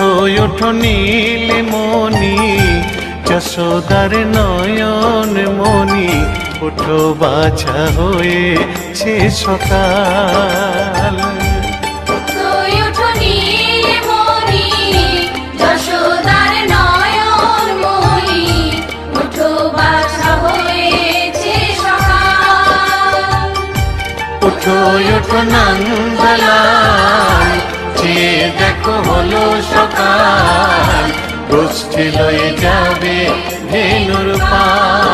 ওঠো ওঠো নীলমণি, যশোদার নয়ন মণি, ওঠো বাছা হয়েছে সকাল। ওঠো ওঠো নন্দলাল, চেয়ে দেখো হলো সকাল, গোষ্ঠী লয়ে যাবে ধেনুর পাল।